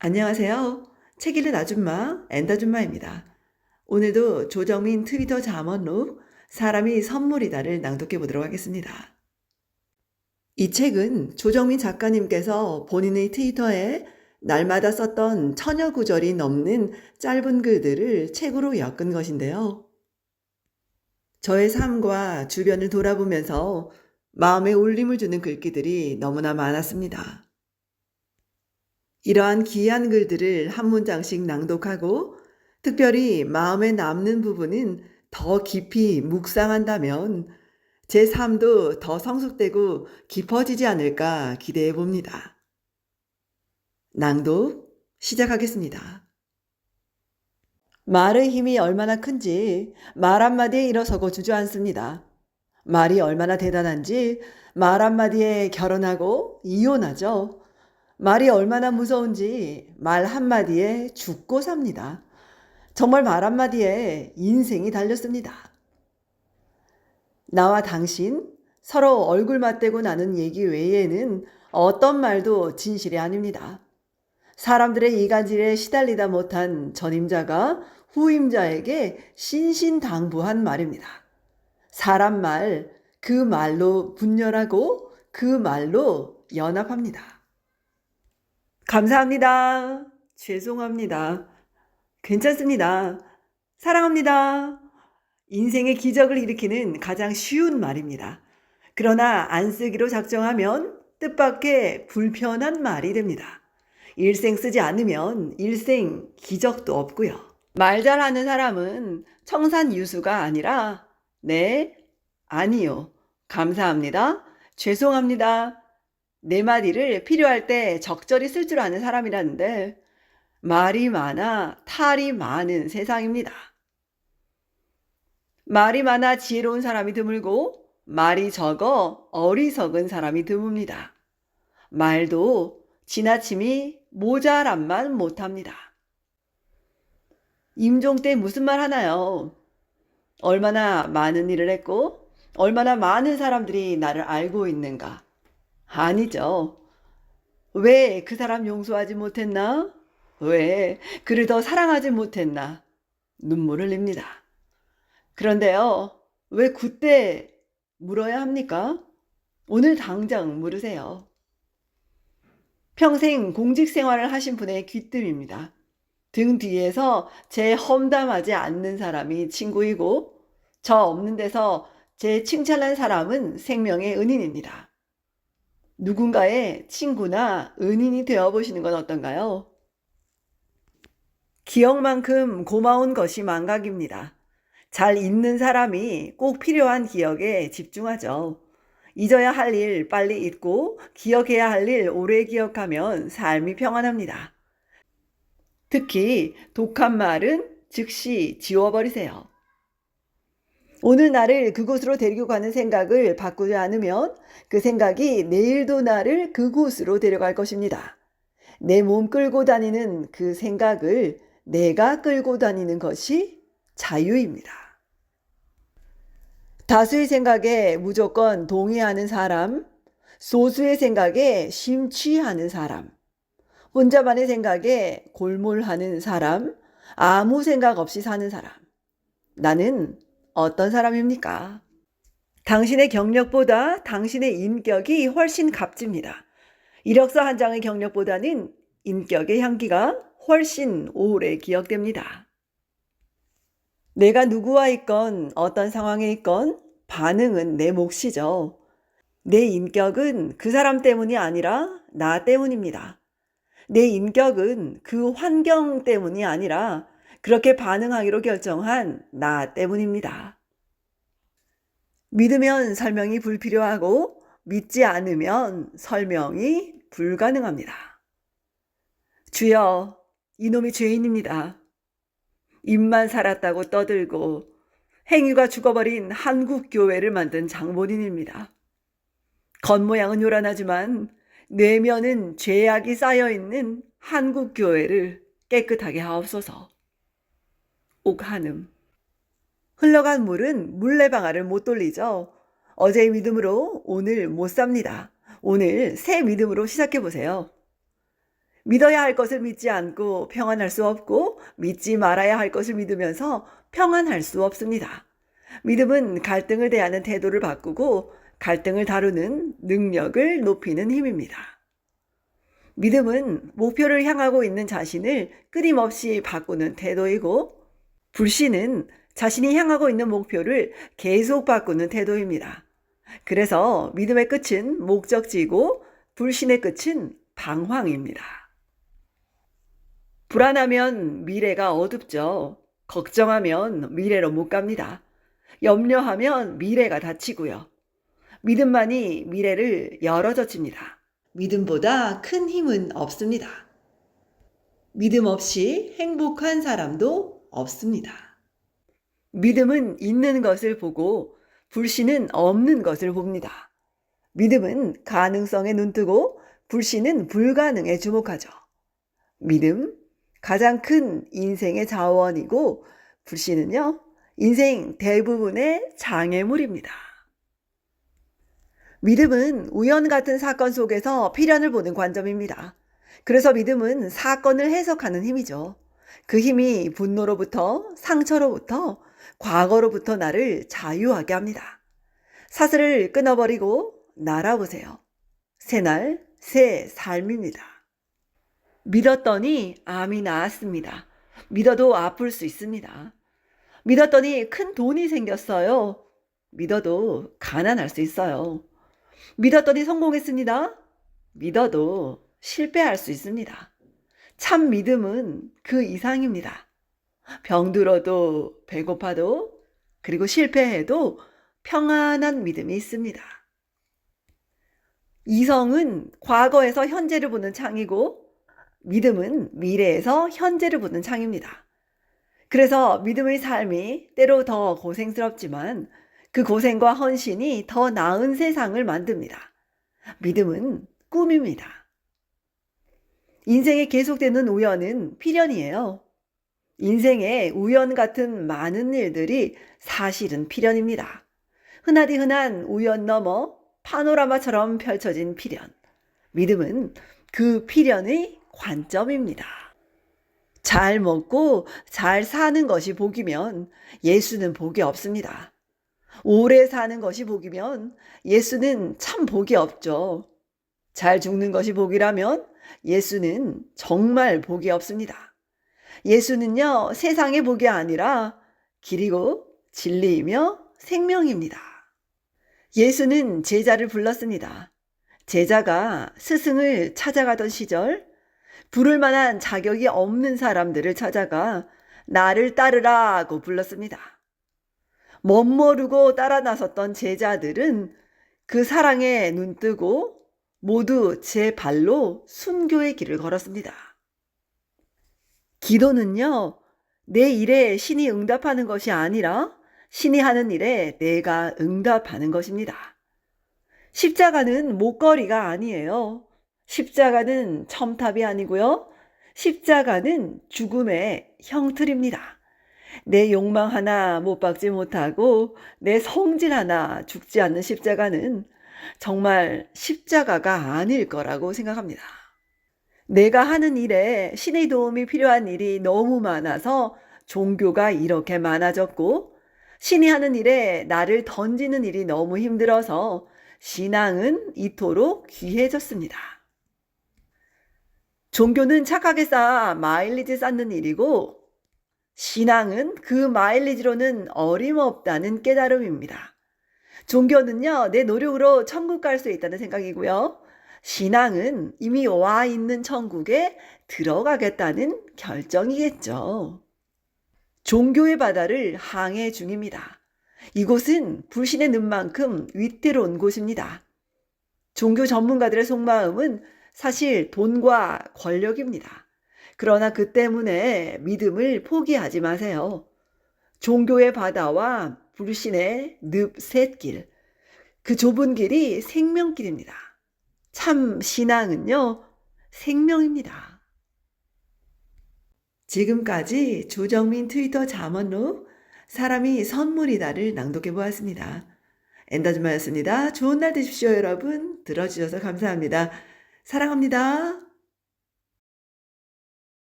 안녕하세요. 책 읽는 아줌마, 엔다줌마입니다. 오늘도 조정민 트위터 잠언록 사람이 선물이다를 낭독해 보도록 하겠습니다. 이 책은 조정민 작가님께서 본인의 트위터에 날마다 썼던 천여 구절이 넘는 짧은 글들을 책으로 엮은 것인데요. 저의 삶과 주변을 돌아보면서 마음에 울림을 주는 글귀들이 너무나 많았습니다. 이러한 귀한 글들을 한 문장씩 낭독하고 특별히 마음에 남는 부분은 더 깊이 묵상한다면 제 삶도 더 성숙되고 깊어지지 않을까 기대해 봅니다. 낭독 시작하겠습니다. 말의 힘이 얼마나 큰지 말 한마디에 일어서고 주저앉습니다. 말이 얼마나 대단한지 말 한마디에 결혼하고 이혼하죠. 말이 얼마나 무서운지 말 한마디에 죽고 삽니다. 정말 말 한마디에 인생이 달렸습니다. 나와 당신 서로 얼굴 맞대고 나눈 얘기 외에는 어떤 말도 진실이 아닙니다. 사람들의 이간질에 시달리다 못한 전임자가 후임자에게 신신당부한 말입니다. 사람 말, 그 말로 분열하고 그 말로 연합합니다. 감사합니다. 죄송합니다. 괜찮습니다. 사랑합니다. 인생의 기적을 일으키는 가장 쉬운 말입니다. 그러나 안 쓰기로 작정하면 뜻밖의 불편한 말이 됩니다. 일생 쓰지 않으면 일생 기적도 없고요. 말 잘하는 사람은 청산유수가 아니라 네, 아니요, 감사합니다, 죄송합니다, 네 마디를 필요할 때 적절히 쓸 줄 아는 사람이라는데 말이 많아 탈이 많은 세상입니다. 말이 많아 지혜로운 사람이 드물고 말이 적어 어리석은 사람이 드뭅니다. 말도 지나침이 모자람만 못합니다. 임종 때 무슨 말 하나요? 얼마나 많은 일을 했고 얼마나 많은 사람들이 나를 알고 있는가? 아니죠. 왜 그 사람 용서하지 못했나? 왜 그를 더 사랑하지 못했나? 눈물을 흘립니다. 그런데요, 왜 그때 물어야 합니까? 오늘 당장 물으세요. 평생 공직 생활을 하신 분의 귀뜸입니다. 등 뒤에서 제 험담하지 않는 사람이 친구이고 저 없는 데서 제 칭찬한 사람은 생명의 은인입니다. 누군가의 친구나 은인이 되어보시는 건 어떤가요? 기억만큼 고마운 것이 망각입니다. 잘 잊는 사람이 꼭 필요한 기억에 집중하죠. 잊어야 할 일 빨리 잊고 기억해야 할 일 오래 기억하면 삶이 평안합니다. 특히 독한 말은 즉시 지워버리세요. 오늘 나를 그곳으로 데리고 가는 생각을 바꾸지 않으면 그 생각이 내일도 나를 그곳으로 데려갈 것입니다. 내 몸 끌고 다니는 그 생각을 내가 끌고 다니는 것이 자유입니다. 다수의 생각에 무조건 동의하는 사람, 소수의 생각에 심취하는 사람, 혼자만의 생각에 골몰하는 사람, 아무 생각 없이 사는 사람. 나는 어떤 사람입니까? 당신의 경력보다 당신의 인격이 훨씬 값집니다. 이력서 한 장의 경력보다는 인격의 향기가 훨씬 오래 기억됩니다. 내가 누구와 있건 어떤 상황에 있건 반응은 내 몫이죠. 내 인격은 그 사람 때문이 아니라 나 때문입니다. 내 인격은 그 환경 때문이 아니라 그렇게 반응하기로 결정한 나 때문입니다. 믿으면 설명이 불필요하고 믿지 않으면 설명이 불가능합니다. 주여, 이놈이 죄인입니다. 입만 살았다고 떠들고 행위가 죽어버린 한국 교회를 만든 장본인입니다. 겉모양은 요란하지만 내면은 죄악이 쌓여있는 한국 교회를 깨끗하게 하옵소서. 옥한음. 흘러간 물은 물레방아를 못 돌리죠. 어제의 믿음으로 오늘 못 삽니다. 오늘 새 믿음으로 시작해 보세요. 믿어야 할 것을 믿지 않고 평안할 수 없고 믿지 말아야 할 것을 믿으면서 평안할 수 없습니다. 믿음은 갈등을 대하는 태도를 바꾸고 갈등을 다루는 능력을 높이는 힘입니다. 믿음은 목표를 향하고 있는 자신을 끊임없이 바꾸는 태도이고, 불신은 자신이 향하고 있는 목표를 계속 바꾸는 태도입니다. 그래서 믿음의 끝은 목적지이고 불신의 끝은 방황입니다. 불안하면 미래가 어둡죠. 걱정하면 미래로 못 갑니다. 염려하면 미래가 닫히고요. 믿음만이 미래를 열어젖힙니다. 믿음보다 큰 힘은 없습니다. 믿음 없이 행복한 사람도 없습니다. 믿음은 있는 것을 보고 불신은 없는 것을 봅니다. 믿음은 가능성에 눈뜨고 불신은 불가능에 주목하죠. 믿음, 가장 큰 인생의 자원이고 불신은요, 인생 대부분의 장애물입니다. 믿음은 우연 같은 사건 속에서 필연을 보는 관점입니다. 그래서 믿음은 사건을 해석하는 힘이죠. 그 힘이 분노로부터, 상처로부터, 과거로부터 나를 자유하게 합니다. 사슬을 끊어버리고 날아보세요. 새날, 새 삶입니다. 믿었더니 암이 나았습니다. 믿어도 아플 수 있습니다. 믿었더니 큰 돈이 생겼어요. 믿어도 가난할 수 있어요. 믿었더니 성공했습니다. 믿어도 실패할 수 있습니다. 참 믿음은 그 이상입니다. 병들어도 배고파도 그리고 실패해도 평안한 믿음이 있습니다. 이성은 과거에서 현재를 보는 창이고 믿음은 미래에서 현재를 보는 창입니다. 그래서 믿음의 삶이 때로 더 고생스럽지만 그 고생과 헌신이 더 나은 세상을 만듭니다. 믿음은 꿈입니다. 인생에 계속되는 우연은 필연이에요. 인생에 우연 같은 많은 일들이 사실은 필연입니다. 흔하디 흔한 우연 넘어 파노라마처럼 펼쳐진 필연. 믿음은 그 필연의 관점입니다. 잘 먹고 잘 사는 것이 복이면 예수는 복이 없습니다. 오래 사는 것이 복이면 예수는 참 복이 없죠. 잘 죽는 것이 복이라면 예수는 정말 복이 없습니다. 예수는요, 세상의 복이 아니라 길이고 진리이며 생명입니다. 예수는 제자를 불렀습니다. 제자가 스승을 찾아가던 시절 부를 만한 자격이 없는 사람들을 찾아가 나를 따르라고 불렀습니다. 멋모르고 따라 나섰던 제자들은 그 사랑에 눈뜨고 모두 제 발로 순교의 길을 걸었습니다. 기도는요, 내 일에 신이 응답하는 것이 아니라 신이 하는 일에 내가 응답하는 것입니다. 십자가는 목걸이가 아니에요. 십자가는 첨탑이 아니고요. 십자가는 죽음의 형틀입니다. 내 욕망 하나 못 박지 못하고 내 성질 하나 죽지 않는 십자가는 정말 십자가가 아닐 거라고 생각합니다. 내가 하는 일에 신의 도움이 필요한 일이 너무 많아서 종교가 이렇게 많아졌고, 신이 하는 일에 나를 던지는 일이 너무 힘들어서 신앙은 이토록 귀해졌습니다. 종교는 착하게 쌓아 마일리지 쌓는 일이고, 신앙은 그 마일리지로는 어림없다는 깨달음입니다. 종교는요, 내 노력으로 천국 갈 수 있다는 생각이고요. 신앙은 이미 와 있는 천국에 들어가겠다는 결정이겠죠. 종교의 바다를 항해 중입니다. 이곳은 불신의 늪만큼 위태로운 곳입니다. 종교 전문가들의 속마음은 사실 돈과 권력입니다. 그러나 그 때문에 믿음을 포기하지 마세요. 종교의 바다와 불신의 늪 샛길, 그 좁은 길이 생명길입니다. 참 신앙은요, 생명입니다. 지금까지 조정민 트위터 잠언로 사람이 선물이다를 낭독해 보았습니다. 엔더즈마였습니다. 좋은 날 되십시오, 여러분. 들어주셔서 감사합니다. 사랑합니다.